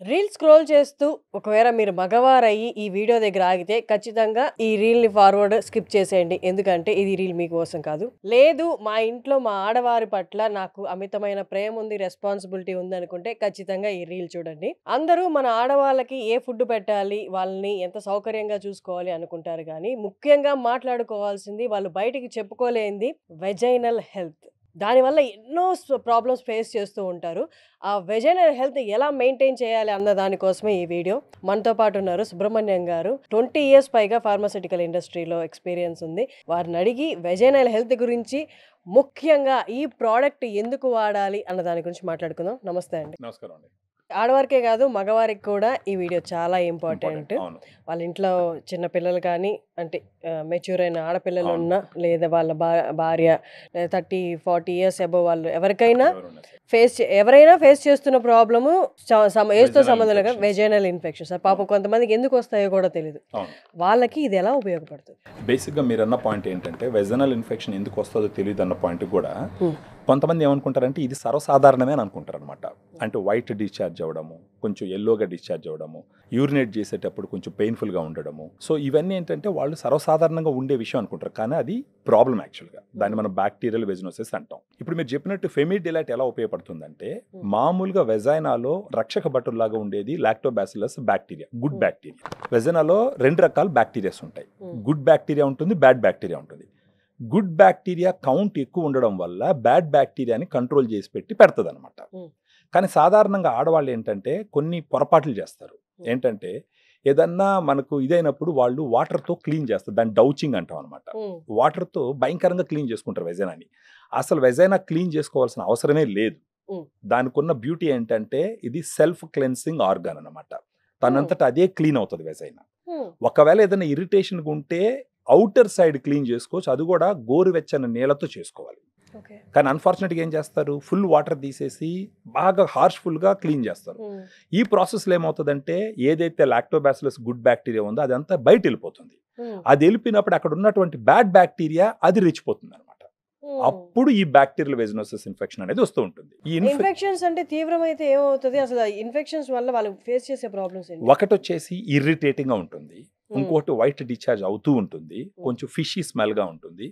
Reel scroll చేస్తూ ఒకవేళ మీరు మగవారయ్యి ఈ వీడియో దగ్గర ఆగితే ఖచ్చితంగా ఈ రీల్ని ఫార్వర్డ్ స్కిప్ చేసేయండి. ఎందుకంటే ఇది రీల్ మీకోసం కాదు. లేదు మా ఇంట్లో మా ఆడవారి పట్ల నాకు అమితమైన ప్రేమ ఉంది, రెస్పాన్సిబిలిటీ ఉంది అనుకుంటే ఖచ్చితంగా ఈ రీల్ చూడండి. అందరూ మన ఆడవాళ్ళకి ఏ ఫుడ్ పెట్టాలి, వాళ్ళని ఎంత సౌకర్యంగా చూసుకోవాలి అనుకుంటారు కానీ ముఖ్యంగా మాట్లాడుకోవాల్సింది వాళ్ళు బయటికి చెప్పుకోలేనిది వెజైనల్ హెల్త్. దానివల్ల ఎన్నో ప్రాబ్లమ్స్ ఫేస్ చేస్తూ ఉంటారు. ఆ వెజైనల్ హెల్త్ ఎలా మెయింటైన్ చేయాలి అన్న దానికోసమే ఈ వీడియో. మనతో పాటు ఉన్నారు సుబ్రహ్మణ్యం గారు. 20 years పైగా ఫార్మాస్యూటికల్ ఇండస్ట్రీలో ఎక్స్పీరియన్స్ ఉంది. వారిని అడిగి వెజైనల్ హెల్త్ గురించి, ముఖ్యంగా ఈ ప్రోడక్ట్ ఎందుకు వాడాలి అన్న దాని గురించి మాట్లాడుకుందాం. నమస్తే అండి. నమస్కారం అండి. ఆడవారికే కాదు మగవారికి కూడా ఈ వీడియో చాలా ఇంపార్టెంట్. అవును. వాళ్ళ ఇంట్లో చిన్న పిల్లలు కానీ, అంటే మెచ్యూర్ అయిన ఆడపిల్లలు అవును. ఉన్నా, లేదా వాళ్ళ భార్య 30-40 years అబోవ్ వాళ్ళు ఎవరికైనా ఎవరున్నా సరే. ఎవరైనా ఫేస్ చేస్తున్న ప్రాబ్లము ఏజ్తో Vaginal సంబంధం లేక infections. Vaginal infections. పాపం కొంతమందికి ఎందుకు వస్తాయో కూడా తెలియదు. అవును. వాళ్ళకి ఇది ఎలా ఉపయోగపడుతుంది? బేసిక్గా మీరు అన్న పాయింట్ ఏంటంటే వెజనల్ ఇన్ఫెక్షన్ ఎందుకు వస్తుందో తెలియదు అన్న పాయింట్ కూడా కొంతమంది ఏమనుకుంటారంటే ఇది సర్వసాధారణమే అని అనుకుంటారు అనమాట. అంటే వైట్ డిశ్చార్జ్ అవ్వడము, కొంచెం ఎల్లోగా డిశ్చార్జ్ అవ్వడము, యూరినేట్ చేసేటప్పుడు కొంచెం పెయిన్ఫుల్గా ఉండడము. సో ఇవన్నీ ఏంటంటే వాళ్ళు సర్వసాధారణంగా ఉండే విషయం అనుకుంటారు, కానీ అది ప్రాబ్లం యాక్చువల్గా. దాన్ని మనం బ్యాక్టీరియల్ వెజినోసిస్ అంటాం. ఇప్పుడు మీరు చెప్పినట్టు ఫెమిడిలైట్ ఎలా ఉపయోగపడుతుందంటే మామూలుగా వెజైనాలో రక్షక భటుల్లాగా ఉండేది లాక్టోబాసిల్లస్ బ్యాక్టీరియా, గుడ్ బ్యాక్టీరియా. వెజైనాలో 2 రకాల బ్యాక్టీరియాస్ ఉంటాయి. గుడ్ బ్యాక్టీరియా ఉంటుంది, బ్యాడ్ బ్యాక్టీరియా ఉంటుంది. గుడ్ బ్యాక్టీరియా కౌంట్ ఎక్కువ ఉండడం వల్ల బ్యాడ్ బ్యాక్టీరియాని కంట్రోల్ చేసి పెడుతుంది అనమాట. కానీ సాధారణంగా ఆడవాళ్ళు ఏంటంటే కొన్ని పొరపాట్లు చేస్తారు. ఏంటంటే ఏదన్నా మనకు ఇదైనప్పుడు వాళ్ళు వాటర్తో క్లీన్ చేస్తారు, దాన్ని డౌచింగ్ అంటాం అనమాట. వాటర్తో భయంకరంగా క్లీన్ చేసుకుంటారు వెజైనాని. అసలు వెజైనా క్లీన్ చేసుకోవాల్సిన అవసరమే లేదు. దానికి ఉన్న బ్యూటీ ఏంటంటే ఇది సెల్ఫ్ క్లెన్సింగ్ ఆర్గాన్ అనమాట. తనంతట అదే క్లీన్ అవుతుంది వెజైనా. ఒకవేళ ఏదైనా ఇరిటేషన్ ఉంటే అవుటర్ సైడ్ క్లీన్ చేసుకోవచ్చు, అది కూడా గోరువెచ్చని నీళ్ళతో చేసుకోవాలి. కానీ అన్ఫార్చునేట్గా ఏం చేస్తారు, ఫుల్ వాటర్ తీసేసి బాగా హార్ష్ఫుల్గా క్లీన్ చేస్తారు. ఈ ప్రాసెస్లో ఏమవుతుందంటే ఏదైతే లాక్టోబాసిల్లస్ గుడ్ బ్యాక్టీరియా ఉందో అదంతా బయట వెళ్ళిపోతుంది. అది వెళ్ళిపోయినప్పుడు అక్కడ ఉన్నటువంటి బ్యాడ్ బ్యాక్టీరియా అది రెచ్చిపోతుంది అనమాట. అప్పుడు ఈ బ్యాక్టీరియల్ వెజినోసిస్ ఇన్ఫెక్షన్ అనేది వస్తూ ఉంటుంది. ఈ ఇన్ఫెక్షన్స్ అంటే తీవ్రమైతే ఏమవుతుంది? అసలు ఇన్ఫెక్షన్స్ వల్ల వాళ్ళు ఫేస్ చేసే ప్రాబ్లమ్స్ ఏంటి? ఒకటి వచ్చేసి ఇరిటేటింగ్ గా ఉంటుంది, ఇంకోటి వైట్ డిశ్చార్జ్ అవుతూ ఉంటుంది, కొంచెం ఫిషీ స్మెల్ గా ఉంటుంది.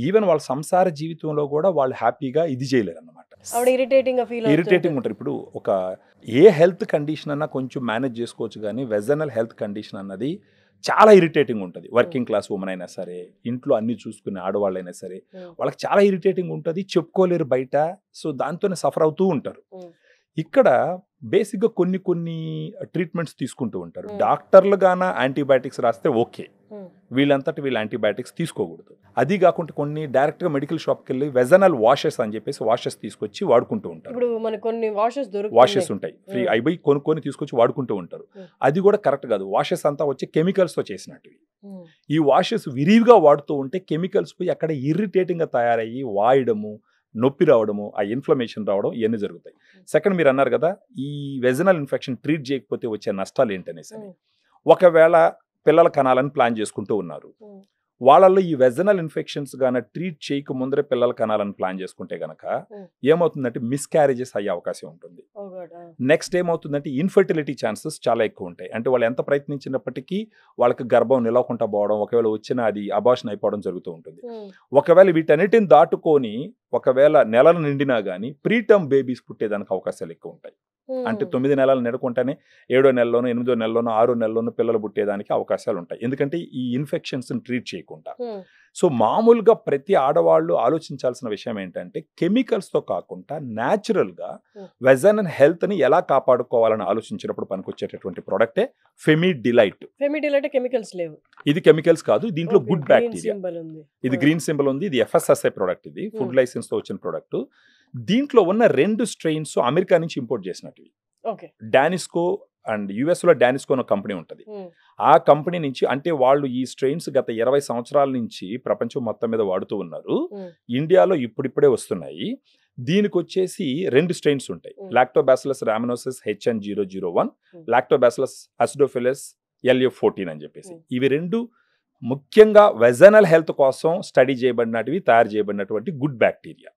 ఈవెన్ వాళ్ళ సంసార జీవితంలో కూడా వాళ్ళు హ్యాపీగా ఇది చేయలేరు అనమాట. ఇరిటేటింగ్ ఉంటారు. ఇప్పుడు ఒక ఏ హెల్త్ కండిషన్ అన్నా కొంచెం మేనేజ్ చేసుకోవచ్చు, కానీ వెజనల్ హెల్త్ కండిషన్ అన్నది చాలా ఇరిటేటింగ్ ఉంటుంది. వర్కింగ్ క్లాస్ ఉమెన్ అయినా సరే, ఇంట్లో అన్ని చూసుకునే ఆడవాళ్ళైనా సరే, వాళ్ళకి చాలా ఇరిటేటింగ్ ఉంటుంది, చెప్పుకోలేరు బయట. సో దాంతోనే సఫర్ అవుతూ ఉంటారు. ఇక్కడ బేసిక్గా కొన్ని ట్రీట్మెంట్స్ తీసుకుంటూ ఉంటారు. డాక్టర్లు గాన యాంటీబయాటిక్స్ రాస్తే ఓకే, వీళ్ళంతటి వీళ్ళు యాంటీబయాటిక్స్ తీసుకోకూడదు. అది కాకుండా కొన్ని డైరెక్ట్గా మెడికల్ షాప్కి వెళ్ళి వెజనల్ వాషెస్ అని చెప్పేసి వాషెస్ తీసుకొచ్చి వాడుకుంటూ ఉంటారు. ఇప్పుడు మనకు కొన్ని వాషెస్ ఉంటాయి ఫ్రీ, అవి కొనుక్కొని తీసుకొచ్చి వాడుకుంటూ ఉంటారు. అది కూడా కరెక్ట్ కాదు. వాషెస్ అంతా వచ్చి కెమికల్స్తో చేసినట్టు. ఈ వాషెస్ విరివిగా వాడుతూ ఉంటే కెమికల్స్ పోయి అక్కడ ఇరిటేటింగ్గా తయారయ్యి వాయడము, నొప్పి రావడము, ఆ ఇన్ఫ్లమేషన్ రావడం, ఇవన్నీ జరుగుతాయి. సెకండ్, మీరు అన్నారు కదా ఈ వెజనల్ ఇన్ఫెక్షన్ ట్రీట్ చేయకపోతే వచ్చే నష్టాలు ఏంటనేసి. ఒకవేళ పిల్లల కనాలని ప్లాన్ చేసుకుంటూ ఉన్నారు, వాళ్ళల్లో ఈ వెజనల్ ఇన్ఫెక్షన్స్ గాన ట్రీట్ చేయక ముందరే పిల్లల కనాలని ప్లాన్ చేసుకుంటే గనక ఏమవుతుందంటే మిస్క్యారేజెస్ అయ్యే అవకాశం ఉంటుంది. నెక్స్ట్ ఏమవుతుందంటే ఇన్ఫర్టిలిటీ ఛాన్సెస్ చాలా ఎక్కువ ఉంటాయి. అంటే వాళ్ళు ఎంత ప్రయత్నించినప్పటికీ వాళ్ళకి గర్భం నిలవకుండా పోవడం, ఒకవేళ వచ్చిన అది అబార్షన్ అయిపోవడం జరుగుతూ ఉంటుంది. ఒకవేళ వీటన్నిటిని దాటుకొని ఒకవేళ నెలలు నిండినా కానీ ప్రీటర్మ్ బేబీస్ పుట్టేదానికి అవకాశాలు ఎక్కువ ఉంటాయి. అంటే 9 నెలలు నిడకుండానే 7వ నెలలోనో 8వ నెలలోనో 6వ నెలలోనో పిల్లలు పుట్టేదానికి అవకాశాలు ఉంటాయి, ఎందుకంటే ఈ ఇన్ఫెక్షన్స్ ట్రీట్ చేయకుండా. సో మామూలుగా ప్రతి ఆడవాళ్ళు ఆలోచించాల్సిన విషయం ఏంటంటే కెమికల్స్తో కాకుండా న్యాచురల్గా వెజనల్ హెల్త్ని ఎలా కాపాడుకోవాలని ఆలోచించినప్పుడు పనికొచ్చేటటువంటి ప్రోడక్టే ఫెమిడిలైట్. కెమికల్స్ లేవు, ఇది కెమికల్స్ కాదు, దీంట్లో గుడ్ బ్యాక్టీరియా. ఇది గ్రీన్ సింబల్ ఉంది, ఇది FSSAI ప్రోడక్ట్, ఇది ఫుడ్ లైసెన్స్తో వచ్చిన ప్రోడక్ట్. దీంట్లో ఉన్న 2 స్ట్రెయిన్స్ అమెరికా నుంచి ఇంపోర్ట్ చేసినట్టు. డానిస్కో అండ్ యుఎస్లో డానిస్కో అనే కంపెనీ ఉంటుంది. ఆ కంపెనీ నుంచి, అంటే వాళ్ళు ఈ స్ట్రెయిన్స్ గత 20 సంవత్సరాల నుంచి ప్రపంచం మొత్తం మీద వాడుతూ ఉన్నారు. ఇండియాలో ఇప్పుడిప్పుడే వస్తున్నాయి. దీనికి వచ్చేసి 2 స్ట్రెయిన్స్ ఉంటాయి, Lactobacillus రామినోసిస్ HN001, Lactobacillus acidophilus LF14 అని చెప్పేసి. ఇవి 2 ముఖ్యంగా వెజనల్ హెల్త్ కోసం స్టడీ చేయబడినటివి, తయారు చేయబడినటువంటి గుడ్ బ్యాక్టీరియా.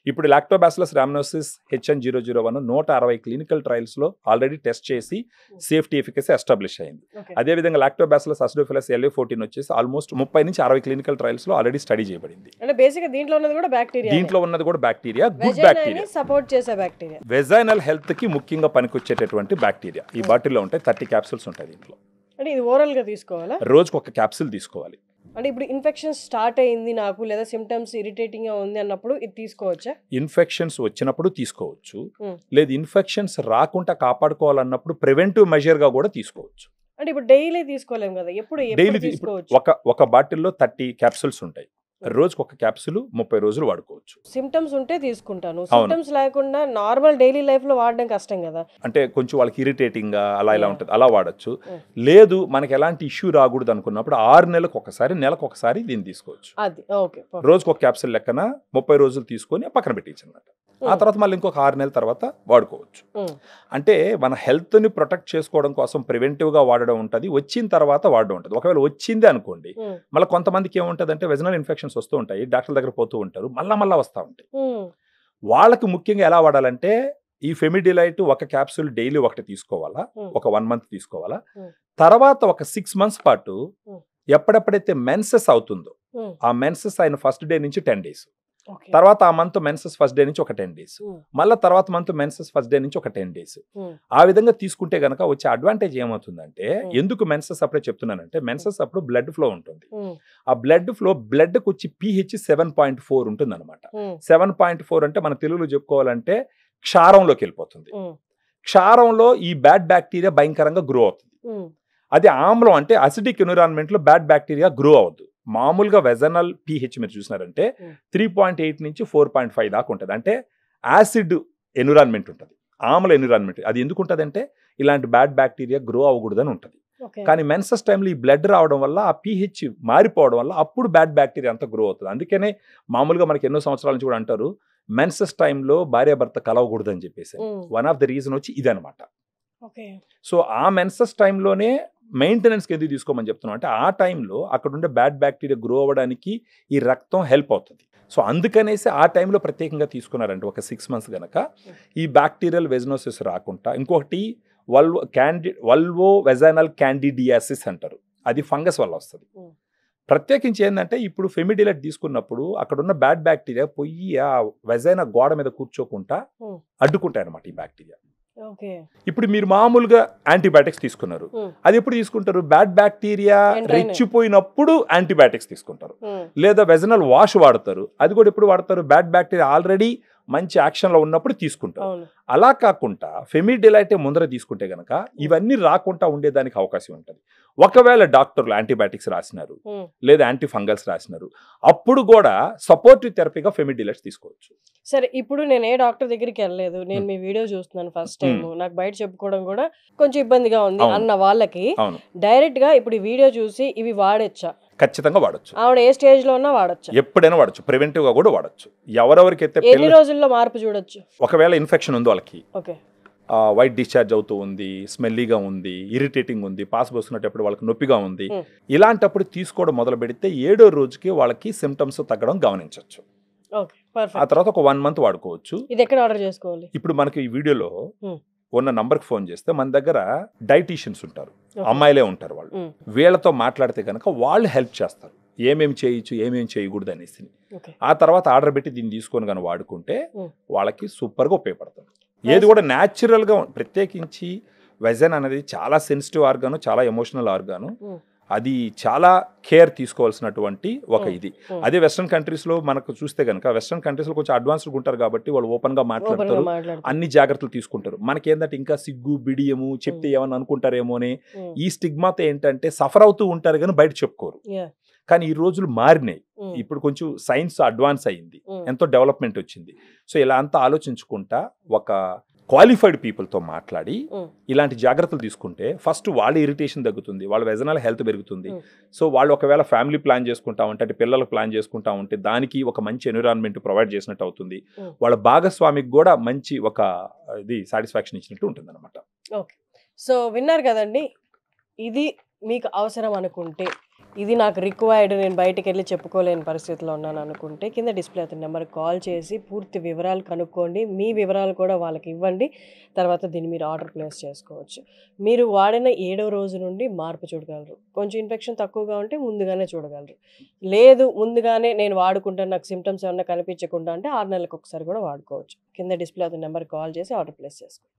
ఇప్పుడు లాక్టోబాసిలస్ రామనోసిస్ HN001 160 క్లినికల్ ట్రయల్స్లో ఆల్రెడీ టెస్ట్ చేసి సేఫ్టీ ఎఫికసీ ఎస్టాబ్లిష్ అయింది. అదేవిధంగా లాక్టోబాసిలస్ అసిడోఫిలస్ LA14 వచ్చేసి ఆల్మోస్ట్ 30 నుంచి 60 క్లినికల్ ట్రయల్స్లో ఆల్రెడీ స్టడీ చేయబడింది. అంటే బేసిక్గా దీంట్లో ఉన్నది కూడా బ్యాక్టీరియా, దీంట్లో ఉన్నది కూడా బ్యాక్టీరియా, గుడ్ బ్యాక్టీరియా, సపోర్ట్ చేసే బ్యాక్టీరియా, వెజైనల్ హెల్త్కి ముఖ్యంగా పనికొచ్చేటటువంటి బ్యాక్టీరియా. ఈ బాటిల్లో ఉంటాయి 30 క్యాప్సూల్స్ ఉంటాయి దీంట్లో. అంటే ఇది ఓరల్గా తీసుకోవాలా? రోజుకు ఒక క్యాప్సూల్ తీసుకోవాలి. అంటే ఇప్పుడు ఇన్ఫెక్షన్ స్టార్ట్ అయింది నాకు, లేదా సిమ్టమ్స్ ఇరిటేటింగ్ గా ఉంది అన్నప్పుడు ఇది తీసుకోవచ్చా? ఇన్ఫెక్షన్స్ వచ్చినప్పుడు తీసుకోవచ్చు, లేదు ఇన్ఫెక్షన్స్ రాకుండా కాపాడుకోవాలన్నప్పుడు ప్రివెంటివ్ మెజర్ గా కూడా తీసుకోవచ్చు. అంటే ఇప్పుడు డైలీ తీసుకోలేము కదా, ఎప్పుడు డైలీ తీసుకోవచ్చు? ఒక బాటిల్లో 30 క్యాప్సూల్స్ ఉంటాయి. రోజుకు ఒక క్యాప్సూల్ 30 రోజులు వాడుకోవచ్చు. సిమ్టమ్స్ ఉంటే తీసుకుంటాను, సిమ్టమ్స్ లేకుండా నార్మల్ డైలీ లైఫ్ లో వాడడం కష్టం కదా. అంటే కొంచెం వాళ్ళకి ఇరిటేటింగ్ గా అలా ఇలా ఉంటుంది, అలా వాడచ్చు. లేదు మనకి ఎలాంటి ఇష్యూ రాకూడదు అనుకున్నప్పుడు 6 నెలలకు ఒకసారి, నెలకు ఒకసారి దీన్ని తీసుకోవచ్చు. అది ఓకే. రోజుకు ఒక క్యాప్సూల్ లెక్కన 30 రోజులు తీసుకొని పక్కన పెట్టించు అన్నమాట. ఆ తర్వాత మళ్ళీ ఇంకొక 6 నెలల తర్వాత వాడుకోవచ్చు. అంటే మన హెల్త్ ని ప్రొటెక్ట్ చేసుకోవడం కోసం ప్రివెంటివ్ గా వాడడం ఉంటుంది, వచ్చిన తర్వాత వాడడం ఉంటుంది. ఒకవేళ వచ్చింది అనుకోండి, మళ్ళీ కొంతమందికి ఏముంటుంది అంటే వెజనల్ ఇన్ఫెక్షన్స్ వస్తూ ఉంటాయి, డాక్టర్ దగ్గర పోతూ ఉంటారు, మళ్ళా వస్తూ ఉంటాయి. వాళ్ళకి ముఖ్యంగా ఎలా వాడాలంటే ఈ ఫెమిడిలైట్ ఒక క్యాప్సూల్ డైలీ ఒకటి తీసుకోవాలా, ఒక 1 మంత్ తీసుకోవాలా. తర్వాత ఒక 6 మంత్స్ పాటు ఎప్పుడెప్పుడైతే మెన్సెస్ అవుతుందో ఆ మెన్సెస్ అయిన ఫస్ట్ డే నుంచి 10 డేస్, తర్వాత ఆ మంత్ మెన్సెస్ ఫస్ట్ డే నుంచి ఒక 10 డేస్, మళ్ళీ తర్వాత మంత్ మెన్సెస్ ఫస్ట్ డే నుంచి ఒక 10 డేస్. ఆ విధంగా తీసుకుంటే గనక వచ్చే అడ్వాంటేజ్ ఏమవుతుందంటే, ఎందుకు మెన్సెస్ అప్పుడే చెప్తున్నానంటే, మెన్సెస్ అప్పుడు బ్లడ్ ఫ్లో ఉంటుంది. ఆ బ్లడ్ ఫ్లో బ్లడ్కి వచ్చి pH 7.4 ఉంటుంది అనమాట. 7.4 అంటే మన తెలుగులో చెప్పుకోవాలంటే క్షారంలోకి వెళ్ళిపోతుంది. క్షారంలో ఈ బ్యాడ్ బ్యాక్టీరియా భయంకరంగా గ్రో అవుతుంది. అది ఆమ్లం అంటే అసిడిక్ ఎన్విరాన్మెంట్ లో బ్యాడ్ బ్యాక్టీరియా గ్రో అవుతుంది. మామూలుగా వెజనల్ pH మీరు చూసినారంటే 3.8 నుంచి 4.5 దాకా ఉంటుంది. అంటే యాసిడ్ ఎన్విరాన్మెంట్ ఉంటుంది, ఆమ్ల ఎన్విరాన్మెంట్. అది ఎందుకు ఉంటుంది అంటే ఇలాంటి బ్యాడ్ బ్యాక్టీరియా గ్రో అవ్వకూడదని ఉంటుంది. కానీ మెన్సెస్ టైంలో ఈ బ్లడ్ రావడం వల్ల ఆ pH మారిపోవడం వల్ల అప్పుడు బ్యాడ్ బ్యాక్టీరియా అంతా గ్రో అవుతుంది. అందుకనే మామూలుగా మనకి ఎన్నో సంవత్సరాల నుంచి కూడా అంటారు మెన్సెస్ టైంలో భార్యాభర్త కలవకూడదు అని చెప్పేసి. వన్ ఆఫ్ ద రీజన్ వచ్చి ఇదనమాట. సో ఆ మెన్సెస్ టైంలోనే మెయింటెనెన్స్కి ఎందుకు తీసుకోమని చెప్తున్నాం అంటే, ఆ టైంలో అక్కడ ఉండే బ్యాడ్ బ్యాక్టీరియా గ్రో అవ్వడానికి ఈ రక్తం హెల్ప్ అవుతుంది. సో అందుకనేసి ఆ టైంలో ప్రత్యేకంగా తీసుకున్నారంటే ఒక 6 మంత్స్ కనుక ఈ బ్యాక్టీరియల్ వెజనోసిస్ రాకుండా. ఇంకొకటి వల్వో వెజైనల్ క్యాండిడియాసిస్ అంటారు, అది ఫంగస్ వల్ల వస్తుంది. ప్రత్యేకించి ఏంటంటే ఇప్పుడు ఫెమిడిలైట్ తీసుకున్నప్పుడు అక్కడ ఉన్న బ్యాడ్ బ్యాక్టీరియా పోయి ఆ వెజైనా గోడ మీద కూర్చోకుండా అడ్డుకుంటాయి అనమాట ఈ బ్యాక్టీరియా. ఇప్పుడు మీరు మామూలుగా యాంటీబయాటిక్స్ తీసుకున్నారు, అది ఎప్పుడు తీసుకుంటారు? బ్యాడ్ బ్యాక్టీరియా రెచ్చిపోయినప్పుడు యాంటీబయాటిక్స్ తీసుకుంటారు. లేదా వెజనల్ వాష్ వాడతారు, అది కూడా ఎప్పుడు వాడతారు? బ్యాడ్ బ్యాక్టీరియా ఆల్రెడీ మంచి యాక్షన్ లో ఉన్నప్పుడు తీసుకుంటారు. అలా కాకుండా ఫెమిడిలైట్ ముందర తీసుకుంటే గనక ఇవన్నీ రాకుండా ఉండేదానికి అవకాశం ఉంటుంది. ఒకవేళ డాక్టర్లు యాంటీబయాటిక్స్ రాసినారు లేదా యాంటీ ఫంగల్స్ రాసినారు, అప్పుడు కూడా సపోర్టివ్ థెరపీగా ఫెమిడిలైట్స్ తీసుకోవచ్చు. సరే, ఇప్పుడు నేను ఏ డాక్టర్ దగ్గరికి వెళ్ళలేదు, నేను మీ వీడియో చూస్తున్నాను ఫస్ట్ టైం, నాకు బయట చెప్పుకోవడం కూడా కొంచెం ఇబ్బందిగా ఉంది అన్న వాళ్ళకి డైరెక్ట్ గా ఇప్పుడు ఈ వీడియో చూసి ఇవి వాడొచ్చా? ఖచ్చితంగా వాడచ్చు. ఆవిడ ఏ స్టేజ్ లో ఉన్నా వాడచ్చు, ఎప్పుడైనా వాడచ్చు, ప్రివెంటివ్ గా కూడా వాడచ్చు. ఎవరెవరికైతే ఎన్ని రోజుల్లో మార్పు చూడొచ్చు? ఒకవేళ ఇన్ఫెక్షన్ ఉంది వాళ్ళకి, వైట్ డిశ్చార్జ్ అవుతూ ఉంది, స్మెల్లీగా ఉంది, ఇరిటేటింగ్ ఉంది, పాస్ పోసుకున్నప్పుడు వాళ్ళకి నొప్పిగా ఉంది, ఇలాంటప్పుడు తీసుకోవడం మొదలు పెడితే 7వ రోజుకి వాళ్ళకి సిమ్టమ్స్ తగ్గడం గమనించవచ్చు. ఆ తర్వాత ఒక 1 మంత్ వాడుకోవచ్చు. ఇది ఎక్కడ ఆర్డర్ చేసుకోవాలి? ఇప్పుడు మనకి ఈ వీడియోలో ఉన్న నంబర్కి ఫోన్ చేస్తే మన దగ్గర డైటీషియన్స్ ఉంటారు, అమ్మాయిలే ఉంటారు. వాళ్ళు వీళ్ళతో మాట్లాడితే కనుక వాళ్ళు హెల్ప్ చేస్తారు, ఏమేమి చేయొచ్చు ఏమేమి చేయకూడదు అనేసి. ఆ తర్వాత ఆర్డర్ పెట్టి దీన్ని తీసుకొని కానీ వాడుకుంటే వాళ్ళకి సూపర్గా ఉపయోగపడుతుంది. ఏది కూడా న్యాచురల్గా, ప్రత్యేకించి వెజన్ అనేది చాలా సెన్సిటివ్ ఆర్గాను, చాలా ఎమోషనల్ ఆర్గాను, అది చాలా కేర్ తీసుకోవాల్సినటువంటి ఒక ఇది. అదే వెస్ట్రన్ కంట్రీస్లో మనకు చూస్తే కనుక, వెస్ట్రన్ కంట్రీస్లో కొంచెం అడ్వాన్స్డ్గా ఉంటారు కాబట్టి వాళ్ళు ఓపెన్గా మాట్లాడతారు, అన్ని జాగ్రత్తలు తీసుకుంటారు. మనకేందంటే ఇంకా సిగ్గు బిడియము, చెప్తే ఏమని అనుకుంటారేమో అని ఈ స్టిగ్మాతో ఏంటంటే సఫర్ అవుతూ ఉంటారు కానీ బయట చెప్పుకోరు. కానీ ఈ రోజులు మారినాయి, ఇప్పుడు కొంచెం సైన్స్ అడ్వాన్స్ అయ్యింది, ఎంతో డెవలప్మెంట్ వచ్చింది. సో ఇలా అంతా ఆలోచించుకుంటా ఒక క్వాలిఫైడ్ పీపుల్తో మాట్లాడి ఇలాంటి జాగ్రత్తలు తీసుకుంటే ఫస్ట్ వాళ్ళ ఇరిటేషన్ తగ్గుతుంది, వాళ్ళ వెజనల్ హెల్త్ పెరుగుతుంది. సో వాళ్ళు ఒకవేళ ఫ్యామిలీ ప్లాన్ చేసుకుంటా ఉంటే, అంటే పిల్లలకు ప్లాన్ చేసుకుంటా ఉంటే దానికి ఒక మంచి ఎన్విరాన్మెంట్ ప్రొవైడ్ చేసినట్టు అవుతుంది. వాళ్ళ భాగస్వామికి కూడా మంచి ఒక ఇది సాటిస్ఫాక్షన్ ఇచ్చినట్టు ఉంటుంది అనమాట. ఓకే, సో విన్నారు కదండి, ఇది మీకు అవసరం అనుకుంటే ఇది నాకు రిక్వైర్డ్, నేను బయటికి వెళ్ళి చెప్పుకోలేని పరిస్థితిలో ఉన్నాను అనుకుంటే కింద డిస్ప్లే అవుతున్న నెంబర్కి కాల్ చేసి పూర్తి వివరాలు కనుక్కోండి. మీ వివరాలు కూడా వాళ్ళకి ఇవ్వండి. తర్వాత దీన్ని మీరు ఆర్డర్ ప్లేస్ చేసుకోవచ్చు. మీరు వాడిన 7వ రోజు నుండి మార్పు చూడగలరు. కొంచెం ఇన్ఫెక్షన్ తక్కువగా ఉంటే ముందుగానే చూడగలరు. లేదు ముందుగానే నేను వాడుకుంటాను, నాకు సిమ్టమ్స్ ఏమన్నా కనిపించకుండా అంటే 6 నెలలకు ఒకసారి కూడా వాడుకోవచ్చు. కింద డిస్ప్లే అవుతున్న నెంబర్కి కాల్ చేసి ఆర్డర్ ప్లేస్ చేసుకోండి.